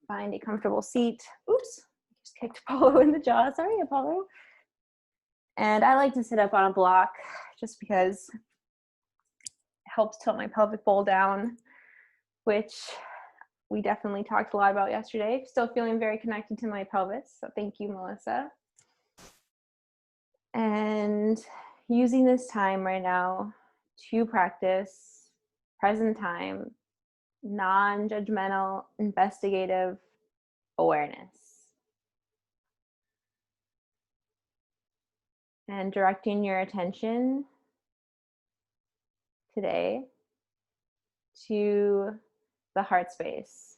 Find a comfortable seat. Oops, just kicked Apollo in the jaw. Sorry, Apollo. And I like to sit up on a block just because it helps tilt my pelvic bowl down, which we definitely talked a lot about yesterday. Still feeling very connected to my pelvis, so thank you, Melissa. And using this time right now to practice present time, non-judgmental, investigative awareness. And directing your attention today to the heart space,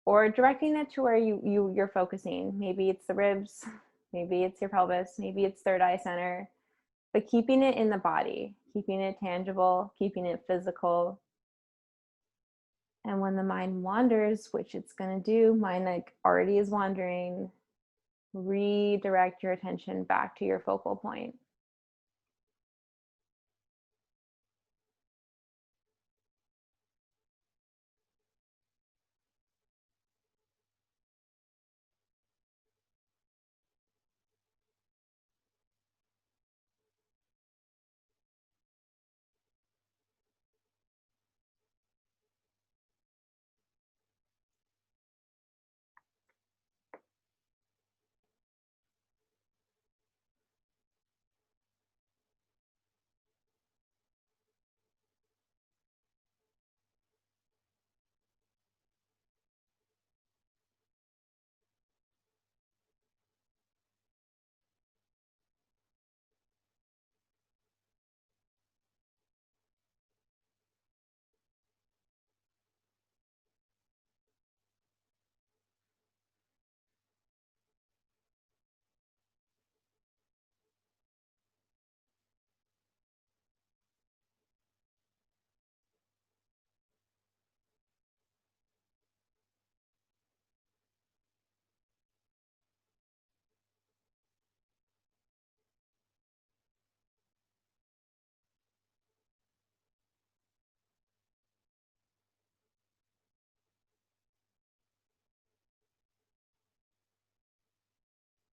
or directing it to where you're focusing. Maybe it's the ribs, maybe it's your pelvis, maybe it's third eye center, but keeping it in the body, keeping it tangible, keeping it physical. And when the mind wanders, which it's going to do, mine like already is wandering, redirect your attention back to your focal point.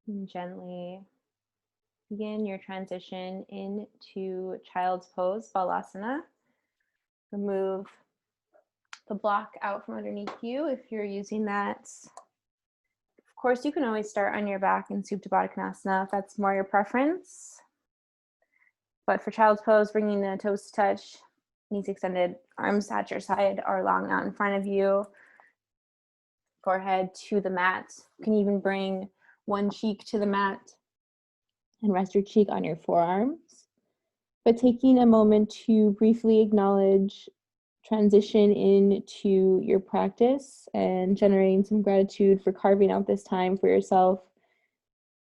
And gently begin your transition into child's pose, balasana. Remove the block out from underneath you if you're using that. Of course, you can always start on your back in Supta Baddha Konasana if that's more your preference. But for child's pose, bringing the toes to touch, knees extended, arms at your side or long out in front of you, forehead to the mat. You can even bring one cheek to the mat and rest your cheek on your forearms. But taking a moment to briefly acknowledge transition into your practice and generating some gratitude for carving out this time for yourself,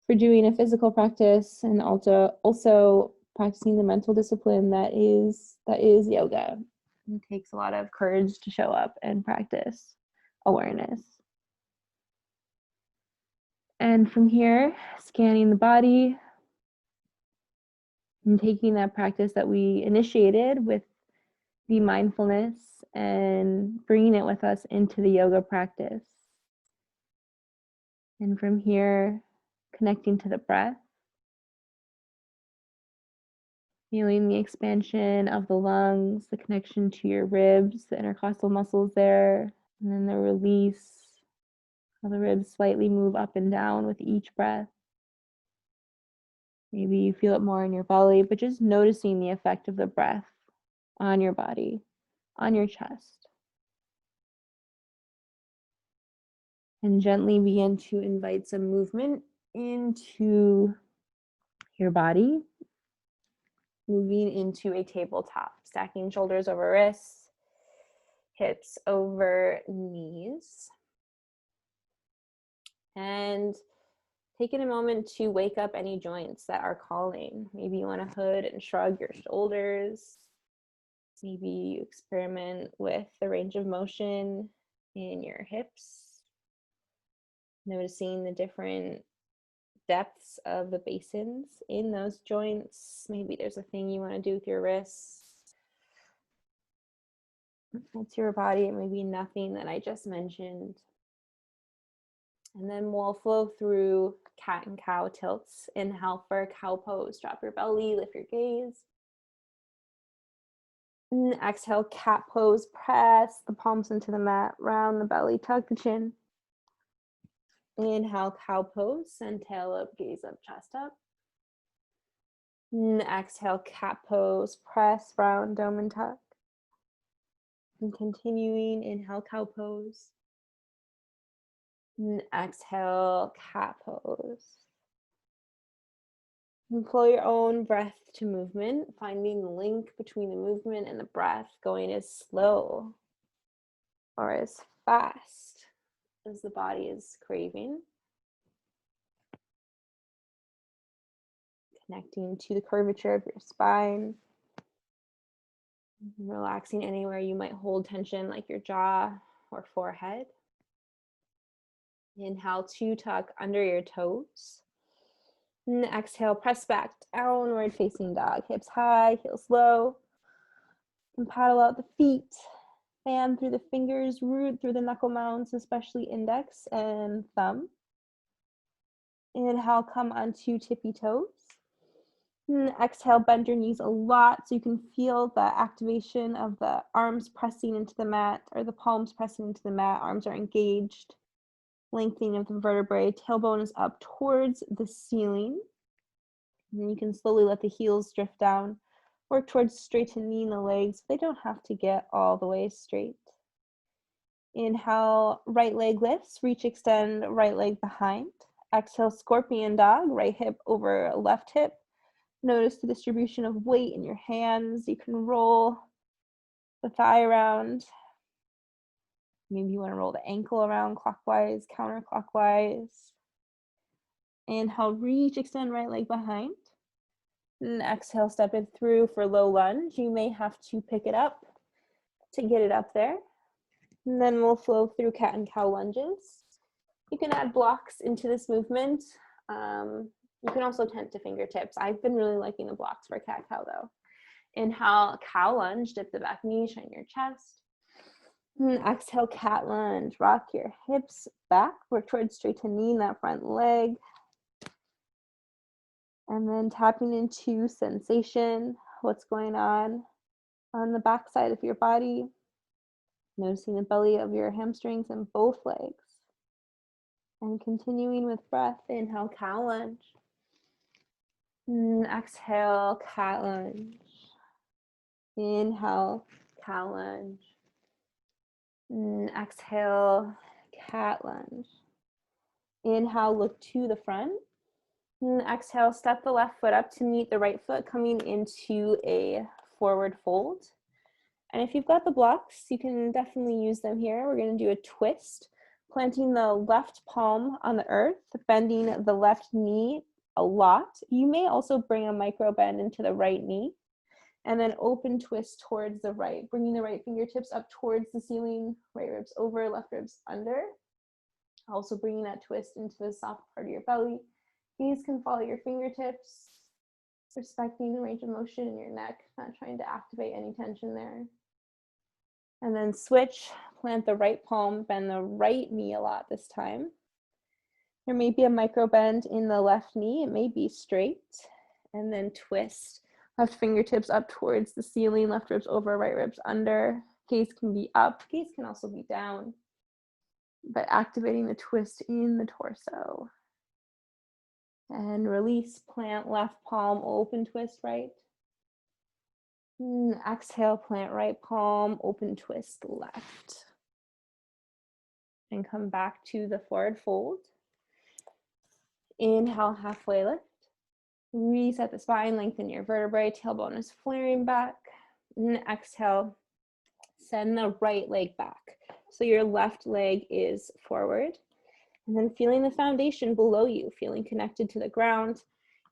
for doing a physical practice, and also practicing the mental discipline that is yoga. It takes a lot of courage to show up and practice awareness. And from here, scanning the body and taking that practice that we initiated with the mindfulness and bringing it with us into the yoga practice. And from here, connecting to the breath, feeling the expansion of the lungs, the connection to your ribs, the intercostal muscles there, and then the release, how the ribs slightly move up and down with each breath. Maybe you feel it more in your belly, but just noticing the effect of the breath on your body, on your chest. And gently begin to invite some movement into your body, moving into a tabletop, stacking shoulders over wrists, hips over knees. And taking a moment to wake up any joints that are calling. Maybe you want to hood and shrug your shoulders. Maybe you experiment with the range of motion in your hips. Noticing the different depths of the basins in those joints. Maybe there's a thing you want to do with your wrists. That's your body. It may be nothing that I just mentioned. And then we'll flow through cat and cow tilts. Inhale for cow pose. Drop your belly, lift your gaze. And exhale, cat pose. Press the palms into the mat. Round the belly, tuck the chin. Inhale, cow pose. Send tail up, gaze up, chest up. And exhale, cat pose. Press, round, dome, and tuck. And continuing, inhale, cow pose. And exhale, cat pose. And flow your own breath to movement, finding the link between the movement and the breath, going as slow or as fast as the body is craving. Connecting to the curvature of your spine. Relaxing anywhere you might hold tension, like your jaw or forehead. Inhale to tuck under your toes. And exhale, press back, downward facing dog. Hips high, heels low. And paddle out the feet. Fan through the fingers, root through the knuckle mounds, especially index and thumb. Inhale, come onto tippy toes. And exhale, bend your knees a lot so you can feel the activation of the arms pressing into the mat or the palms pressing into the mat. Arms are engaged. Lengthening of the vertebrae. Tailbone is up towards the ceiling. And then you can slowly let the heels drift down. Work towards straightening the legs. They don't have to get all the way straight. Inhale, right leg lifts. Reach, extend, right leg behind. Exhale, scorpion dog. Right hip over left hip. Notice the distribution of weight in your hands. You can roll the thigh around. Maybe you want to roll the ankle around clockwise, counterclockwise. Inhale, reach, extend right leg behind. And exhale, step it through for low lunge. You may have to pick it up to get it up there. And then we'll flow through cat and cow lunges. You can add blocks into this movement. You can also tent to fingertips. I've been really liking the blocks for cat-cow though. Inhale, cow lunge, dip the back knee, shine your chest. And exhale, cat lunge. Rock your hips back, work towards straightening that front leg. And then tapping into sensation, what's going on the back side of your body. Noticing the belly of your hamstrings and both legs. And continuing with breath, inhale, cow lunge. And exhale, cat lunge. Inhale, cow lunge. And exhale, cat lunge. Inhale, look to the front. And exhale, step the left foot up to meet the right foot, coming into a forward fold. And if you've got the blocks, you can definitely use them here. We're going to do a twist, planting the left palm on the earth, bending the left knee a lot. You may also bring a micro bend into the right knee, and then open twist towards the right, bringing the right fingertips up towards the ceiling, right ribs over, left ribs under. Also bringing that twist into the soft part of your belly. Gaze can follow your fingertips, respecting the range of motion in your neck, not trying to activate any tension there. And then switch, plant the right palm, bend the right knee a lot this time. There may be a micro bend in the left knee, it may be straight. And then twist, left fingertips up towards the ceiling, left ribs over, right ribs under. Gaze can be up, gaze can also be down, but activating the twist in the torso. And release, plant left palm, open twist right. And exhale, plant right palm, open twist left. And come back to the forward fold. Inhale, halfway lift. Reset the spine, lengthen your vertebrae, tailbone is flaring back. And exhale, send the right leg back. So your left leg is forward. And then feeling the foundation below you, feeling connected to the ground.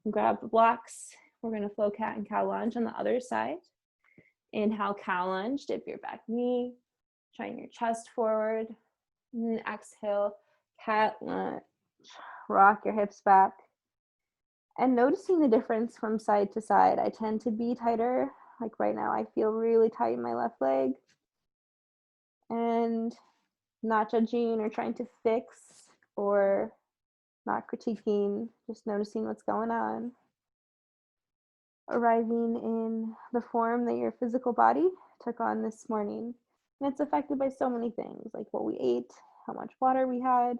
And grab the blocks. We're going to flow cat and cow lunge on the other side. Inhale, cow lunge, dip your back knee, shine your chest forward. And exhale, cat lunge. Rock your hips back. And noticing the difference from side to side. I tend to be tighter. Like right now, I feel really tight in my left leg. And not judging or trying to fix or not critiquing, just noticing what's going on. Arriving in the form that your physical body took on this morning. And it's affected by so many things, like what we ate, how much water we had,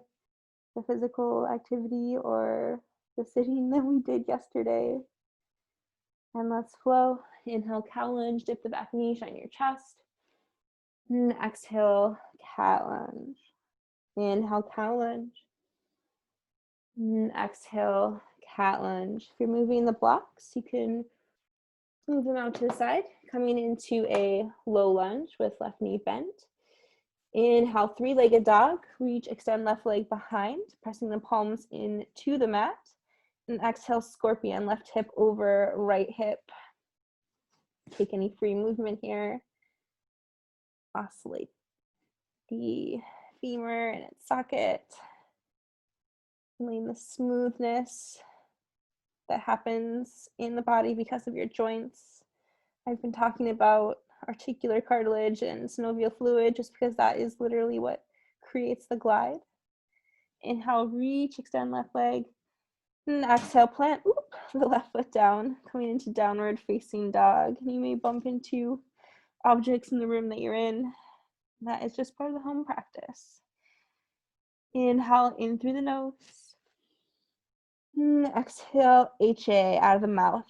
the physical activity, or the sitting that we did yesterday. And let's flow. Inhale, cow lunge, dip the back knee, shine your chest. And exhale, cat lunge. Inhale, cow lunge. And exhale, cat lunge. If you're moving the blocks, you can move them out to the side, coming into a low lunge with left knee bent. Inhale, three-legged dog. Reach, extend left leg behind, pressing the palms into the mat. And exhale, scorpion, left hip over right hip. Take any free movement here. Oscillate the femur in its socket. Feeling the smoothness that happens in the body because of your joints. I've been talking about articular cartilage and synovial fluid just because that is literally what creates the glide. Inhale, reach, extend left leg. And exhale, plant the left foot down, coming into downward facing dog. And you may bump into objects in the room that you're in. That is just part of the home practice. Inhale in through the nose. And exhale, HA out of the mouth.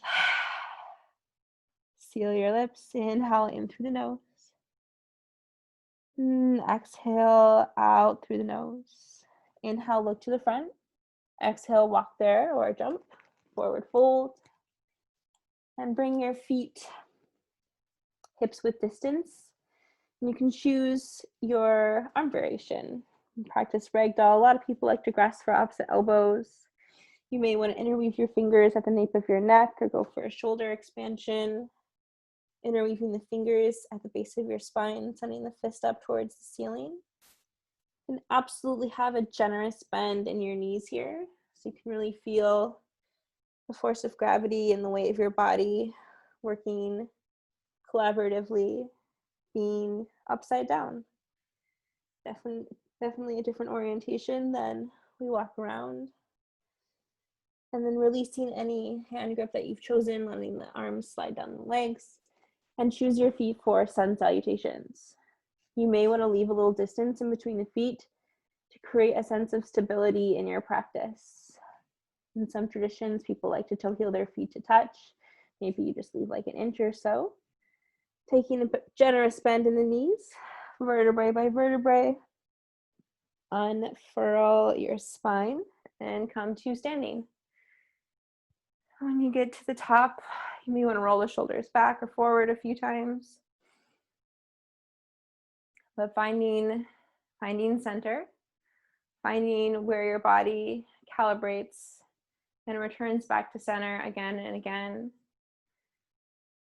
Seal your lips. Inhale in through the nose. And exhale out through the nose. Inhale, look to the front. Exhale, walk there or jump. Forward fold. And bring your feet hips width distance. And you can choose your arm variation. Practice ragdoll. A lot of people like to grasp for opposite elbows. You may want to interweave your fingers at the nape of your neck or go for a shoulder expansion. Interweaving the fingers at the base of your spine, sending the fist up towards the ceiling. And absolutely have a generous bend in your knees here. So you can really feel the force of gravity and the weight of your body working collaboratively, being upside down. Definitely a different orientation than we walk around. And then releasing any hand grip that you've chosen, letting the arms slide down the legs, and choose your feet for sun salutations. You may want to leave a little distance in between the feet to create a sense of stability in your practice. In some traditions, people like to toe heel their feet to touch. Maybe you just leave like an inch or so. Taking a generous bend in the knees, vertebrae by vertebrae. Unfurl your spine and come to standing. When you get to the top, you may want to roll the shoulders back or forward a few times. But finding center, finding where your body calibrates and returns back to center again and again.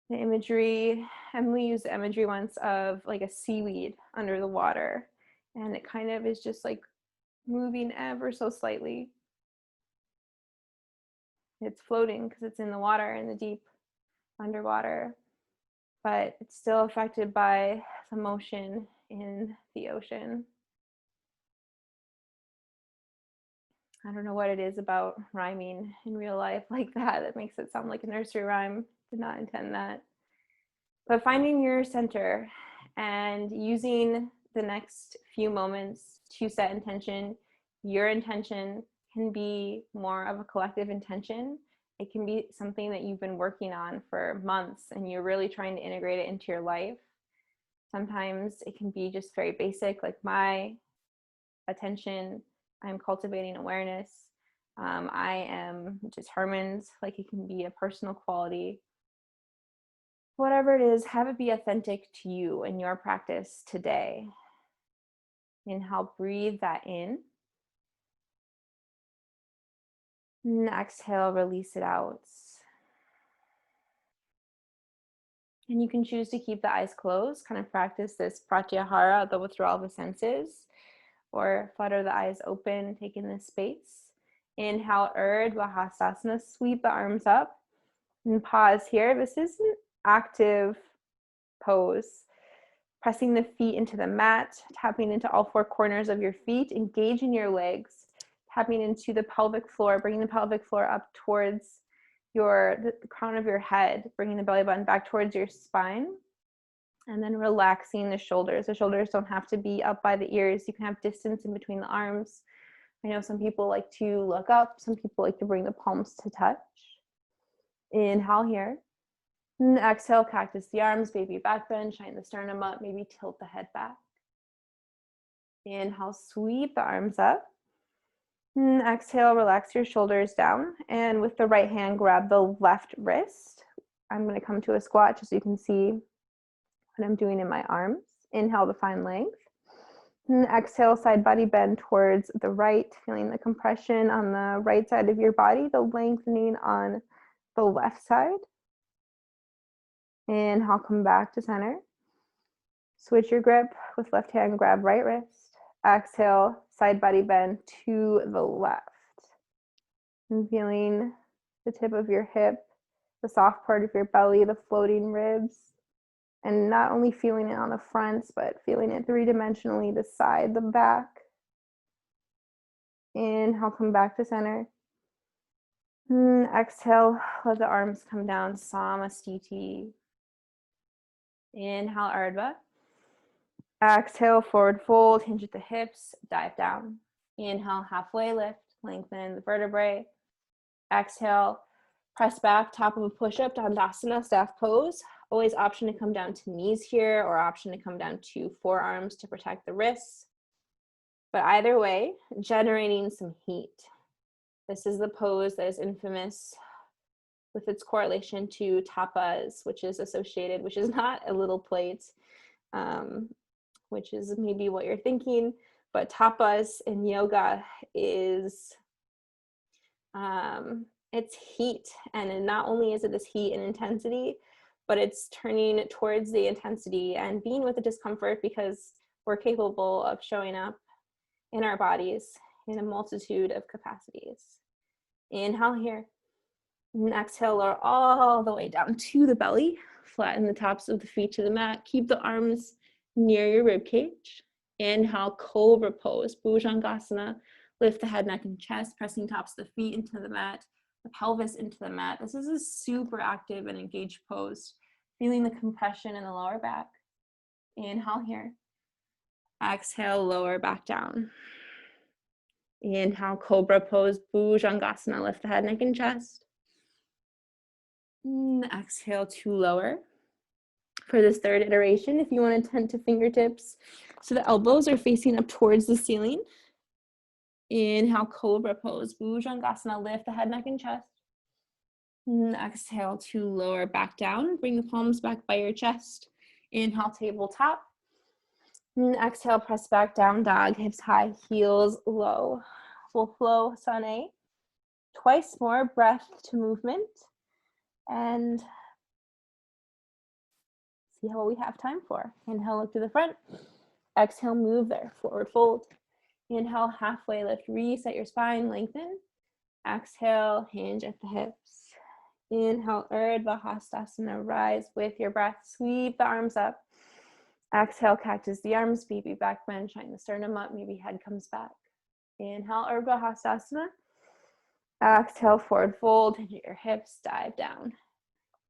The imagery, Emily used the imagery once of like a seaweed under the water, and it kind of is just like moving ever so slightly. It's floating because it's in the water, in the deep underwater, but it's still affected by the motion in the ocean. I don't know what it is about rhyming in real life like that makes it sound like a nursery rhyme. Did not intend that. But finding your center and using the next few moments to set intention. Your intention can be more of a collective intention. It can be something that you've been working on for months and you're really trying to integrate it into your life. Sometimes it can be just very basic, like my attention, I'm cultivating awareness. I am determined, like it can be a personal quality. Whatever it is, have it be authentic to you in your practice today. Inhale, breathe that in. And exhale, release it out. And you can choose to keep the eyes closed, kind of practice this pratyahara, the withdrawal of the senses, or flutter the eyes open, taking this space. Inhale, Urdhva Hastasana, sweep the arms up and pause here. This is an active pose. Pressing the feet into the mat, tapping into all four corners of your feet, engaging your legs, tapping into the pelvic floor, bringing the pelvic floor up towards the crown of your head, bringing the belly button back towards your spine, and then relaxing the shoulders. The shoulders don't have to be up by the ears. You can have distance in between the arms. I know some people like to look up. Some people like to bring the palms to touch. Inhale here. And exhale, cactus the arms, baby back bend, shine the sternum up, maybe tilt the head back. Inhale, sweep the arms up. And exhale, relax your shoulders down. And with the right hand, grab the left wrist. I'm going to come to a squat just so you can see what I'm doing in my arms. Inhale to find length. And exhale, side body bend towards the right, feeling the compression on the right side of your body, the lengthening on the left side. Inhale, come back to center. Switch your grip with left hand, grab right wrist. Exhale, side body bend to the left. And feeling the tip of your hip, the soft part of your belly, the floating ribs. And not only feeling it on the fronts, but feeling it three-dimensionally, the side, the back. Inhale, come back to center. And exhale, let the arms come down, Samastiti. Inhale, Ardha. Exhale, forward fold, hinge at the hips, dive down. Inhale, halfway lift, lengthen the vertebrae. Exhale, press back, top of a push-up, Dandasana, staff pose. Always option to come down to knees here or option to come down to forearms to protect the wrists. But either way, generating some heat. This is the pose that is infamous with its correlation to tapas, which is associated, which is not a little plate, which is maybe what you're thinking, but tapas in yoga is, it's heat. And not only is it this heat and intensity, but it's turning towards the intensity and being with the discomfort because we're capable of showing up in our bodies in a multitude of capacities. Inhale here. And exhale, lower all the way down to the belly. Flatten the tops of the feet to the mat. Keep the arms near your rib cage. Inhale, cobra pose, Bhujangasana. Lift the head, neck, and chest, pressing tops of the feet into the mat, the pelvis into the mat. This is a super active and engaged pose. Feeling the compression in the lower back. Inhale here. Exhale, lower back down. Inhale, cobra pose, Bhujangasana. Lift the head, neck, and chest. Exhale to lower. For this third iteration, if you want to tend to fingertips so the elbows are facing up towards the ceiling. Inhale, cobra pose, Bhujangasana. Lift the head, neck, and chest. Exhale to lower back down. Bring the palms back by your chest. Inhale, tabletop. Exhale, press back down dog, hips high, heels low. Full flow, sun A. Twice more breath to movement. And see what we have time for. Inhale, look to the front. Exhale, move there, forward fold. Inhale, halfway lift, reset your spine, lengthen. Exhale, hinge at the hips. Inhale, Urdhva Hastasana, rise with your breath, sweep the arms up. Exhale, cactus the arms, baby back bend, shine the sternum up, maybe head comes back. Inhale, Urdhva Hastasana. Exhale, forward fold, hinge at your hips, dive down.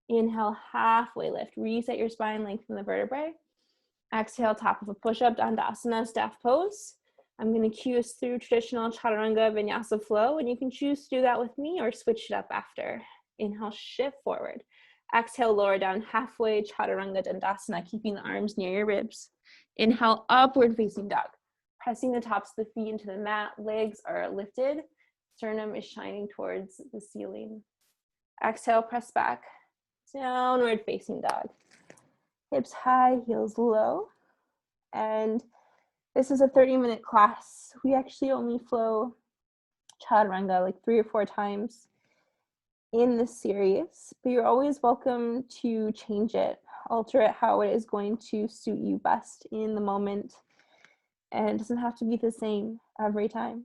Inhale, halfway lift, reset your spine, lengthen the vertebrae. Exhale, top of a push-up, Dandasana, staff pose. I'm going to cue us through traditional Chaturanga Vinyasa flow, and you can choose to do that with me or switch it up after. Inhale, shift forward. Exhale, lower down halfway, Chaturanga Dandasana, keeping the arms near your ribs. Inhale, upward facing dog. Pressing the tops of the feet into the mat, legs are lifted. Sternum is shining towards the ceiling. Exhale, press back. Downward facing dog. Hips high, heels low. And this is a 30-minute class. We actually only flow Chaturanga like 3 or 4 times in this series, but you're always welcome to change it, alter it how it is going to suit you best in the moment. And it doesn't have to be the same every time.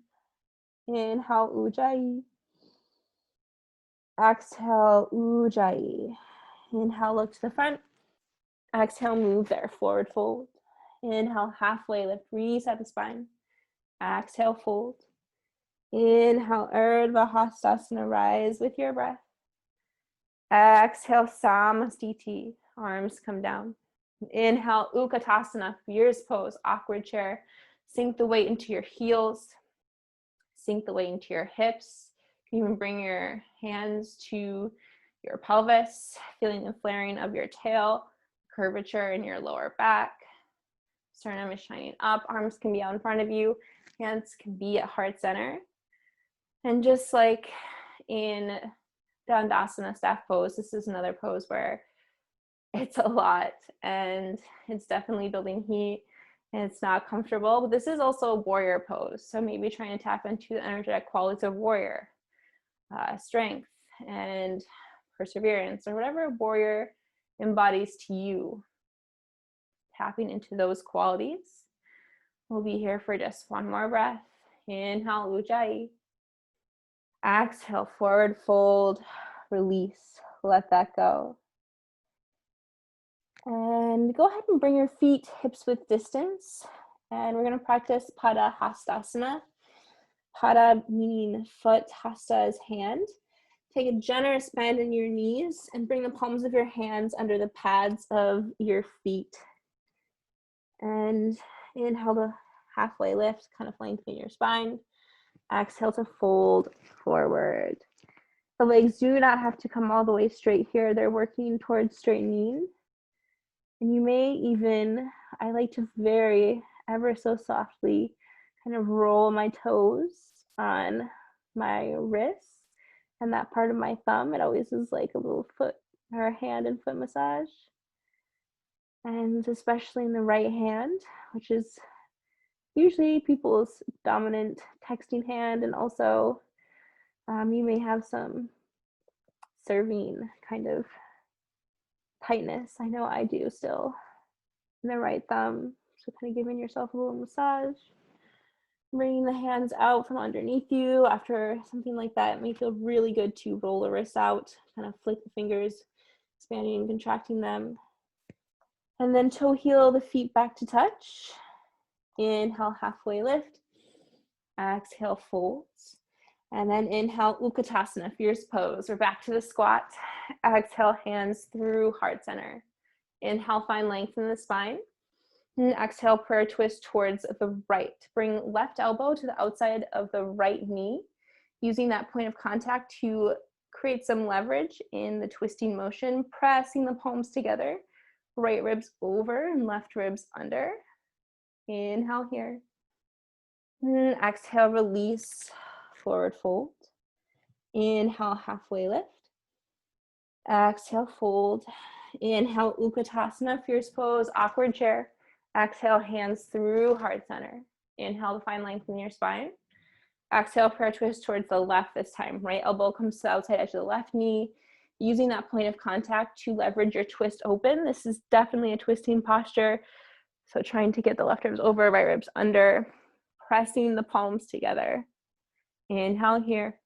Inhale, Ujjayi. Exhale, Ujjayi. Inhale, look to the front. Exhale, move there, forward fold. Inhale, halfway lift, reset the spine. Exhale, fold. Inhale, Urdhva Hastasana, rise with your breath. Exhale, Samastiti, arms come down. Inhale, Utkatasana, fierce pose, awkward chair. Sink the weight into your heels. Sink the weight into your hips. You can even bring your hands to your pelvis, feeling the flaring of your tail, curvature in your lower back. Sternum is shining up, arms can be out in front of you, hands can be at heart center. And just like in Dandasana, staff pose, this is another pose where it's a lot and it's definitely building heat and it's not comfortable, but this is also a warrior pose. So maybe trying to tap into the energetic qualities of warrior, strength and perseverance, or whatever warrior embodies to you. Tapping into those qualities. We'll be here for just one more breath. Inhale, Ujjayi. Exhale, forward fold, release, let that go. And go ahead and bring your feet hips width distance. And we're going to practice Pada Hastasana. Pada meaning foot, Hasta is hand. Take a generous bend in your knees and bring the palms of your hands under the pads of your feet. And inhale to halfway lift, kind of lengthen your spine. Exhale to fold forward. The legs do not have to come all the way straight here. They're working towards straightening. And you may even, I like to very ever so softly kind of roll my toes on my wrists and that part of my thumb. It always is like a little foot or hand and foot massage. And especially in the right hand, which is usually people's dominant texting hand, and also you may have some serving kind of tightness. I know I do still in the right thumb. So kind of giving yourself a little massage. Bringing the hands out from underneath you. After something like that, it may feel really good to roll the wrists out, kind of flick the fingers, expanding and contracting them. And then toe heel the feet back to touch. Inhale, halfway lift. Exhale, folds. And then inhale, Utkatasana, fierce pose. We're back to the squat. Exhale, hands through heart center. Inhale, find length in the spine. And exhale, prayer twist towards the right. Bring left elbow to the outside of the right knee, using that point of contact to create some leverage in the twisting motion, pressing the palms together. Right ribs over and left ribs under. Inhale here. And exhale, release, forward fold. Inhale, halfway lift. Exhale, fold. Inhale, Utkatasana, fierce pose, awkward chair. Exhale, hands through heart center. Inhale to find length in your spine. Exhale, prayer twist towards the left this time. Right elbow comes to the outside edge of the left knee. Using that point of contact to leverage your twist open. This is definitely a twisting posture. So trying to get the left ribs over, right ribs under. Pressing the palms together. Inhale here.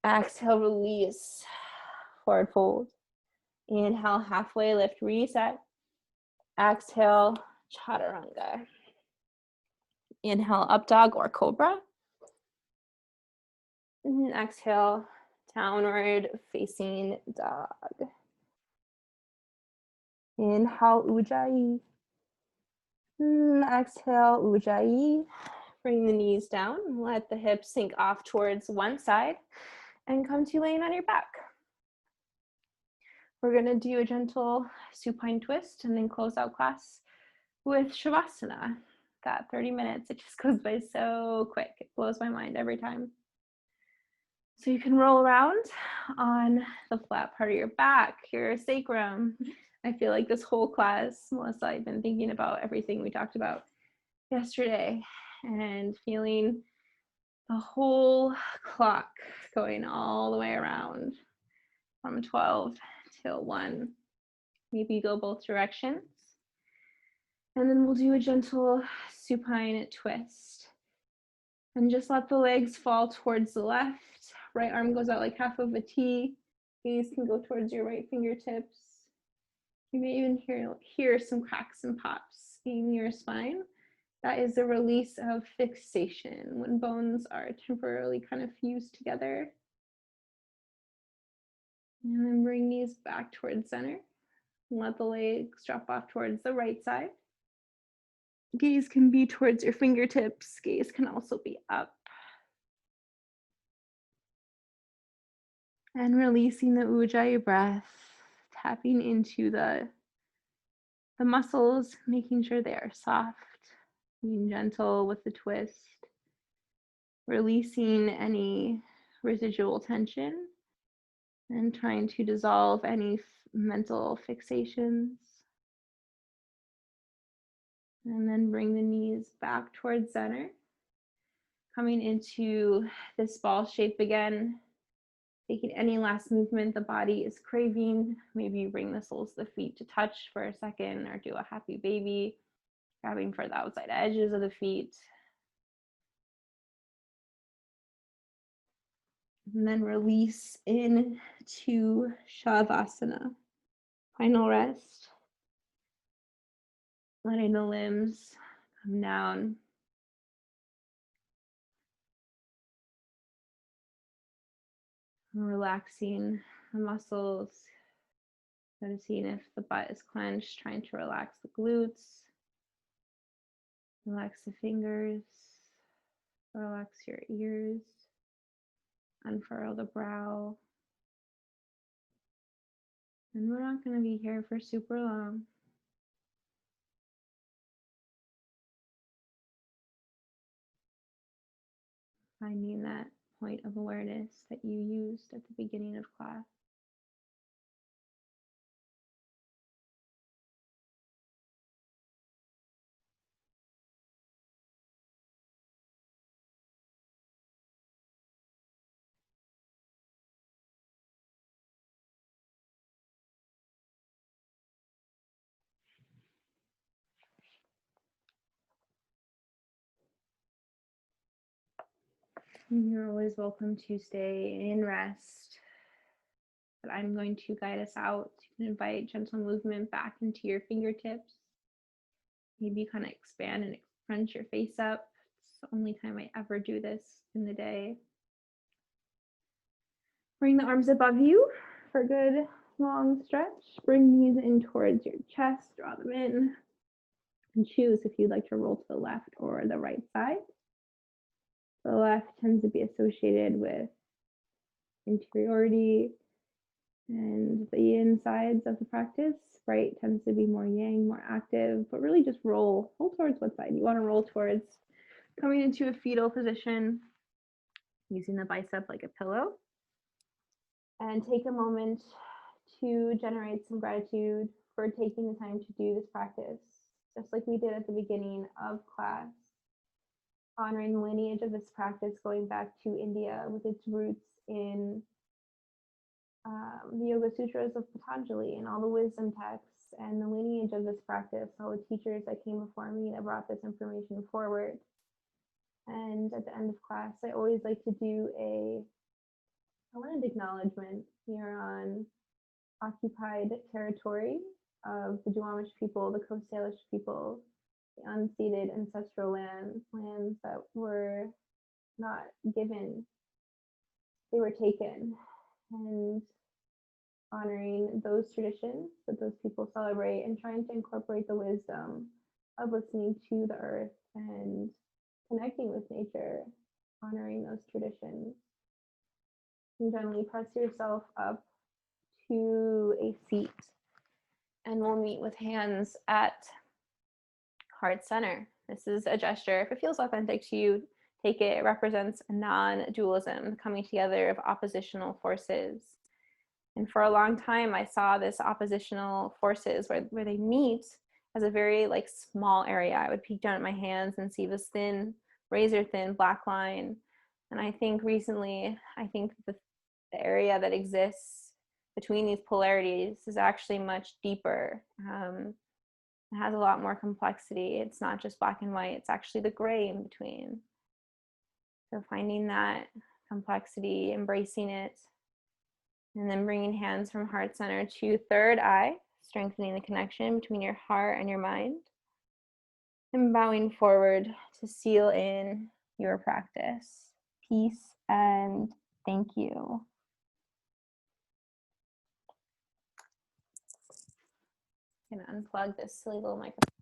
Exhale, release, forward fold. Inhale, halfway lift, reset. Exhale, chaturanga. Inhale, up dog or cobra. And exhale, downward facing dog. Inhale, Ujjayi. Exhale, Ujjayi. Bring the knees down, let the hips sink off towards one side and come to laying on your back. We're gonna do a gentle supine twist and then close out class with shavasana. Got 30 minutes, it just goes by so quick. It blows my mind every time. So you can roll around on the flat part of your back, your sacrum. I feel like this whole class, Melissa, I've been thinking about everything we talked about yesterday and feeling the whole clock going all the way around from 12 till 1. Maybe go both directions. And then we'll do a gentle supine twist. And just let the legs fall towards the left. Right arm goes out like half of a T. Gaze can go towards your right fingertips. You may even hear some cracks and pops in your spine That is a release of fixation, when bones are temporarily kind of fused together. And then bring knees back towards center. Let the legs drop off towards the right side. Gaze can be towards your fingertips. Gaze can also be up. And releasing the ujjayi breath, tapping into the muscles, making sure they are soft, being gentle with the twist, releasing any residual tension, and trying to dissolve any mental fixations. And then bring the knees back towards center, coming into this ball shape again. Taking any last movement the body is craving. Maybe you bring the soles of the feet to touch for a second, or do a happy baby, grabbing for the outside edges of the feet. And then release into shavasana. Final rest. Letting the limbs come down. Relaxing the muscles. Noticing if the butt is clenched, trying to relax the glutes. Relax the fingers. Relax your ears. Unfurl the brow. And we're not going to be here for super long. Finding that point of awareness that you used at the beginning of class. And you're always welcome to stay in rest, but I'm going to guide us out. You can invite gentle movement back into your fingertips. Maybe kind of expand and crunch your face up. It's the only time I ever do this in the day. Bring the arms above you for a good long stretch. Bring knees in towards your chest, draw them in, and choose if you'd like to roll to the left or the right side. The left tends to be associated with interiority and the insides of the practice. Right tends to be more yang, more active, but really just roll towards what side you want to roll towards. Coming into a fetal position, using the bicep like a pillow. And take a moment to generate some gratitude for taking the time to do this practice, just like we did at the beginning of class. Honoring the lineage of this practice going back to India with its roots in the Yoga Sutras of Patanjali and all the wisdom texts, and the lineage of this practice, all the teachers that came before me that brought this information forward. And at the end of class, I always like to do a land acknowledgement here on occupied territory of the Duwamish people, the Coast Salish people, the unceded ancestral lands that were not given, they were taken, and honoring those traditions that those people celebrate and trying to incorporate the wisdom of listening to the earth and connecting with nature, honoring those traditions. And gently press yourself up to a seat, and we'll meet with hands at heart center. This is a gesture. If it feels authentic to you, take it. It represents a non-dualism, coming together of oppositional forces. And for a long time, I saw this oppositional forces where they meet as a very small area. I would peek down at my hands and see this thin, razor thin black line. And I think recently, the area that exists between these polarities is actually much deeper. It has a lot more complexity. It's not just black and white, it's actually the gray in between. So finding that complexity, embracing it, and then bringing hands from heart center to third eye, strengthening the connection between your heart and your mind. And bowing forward to seal in your practice. Peace and thank you. I'm going to unplug this silly little microphone.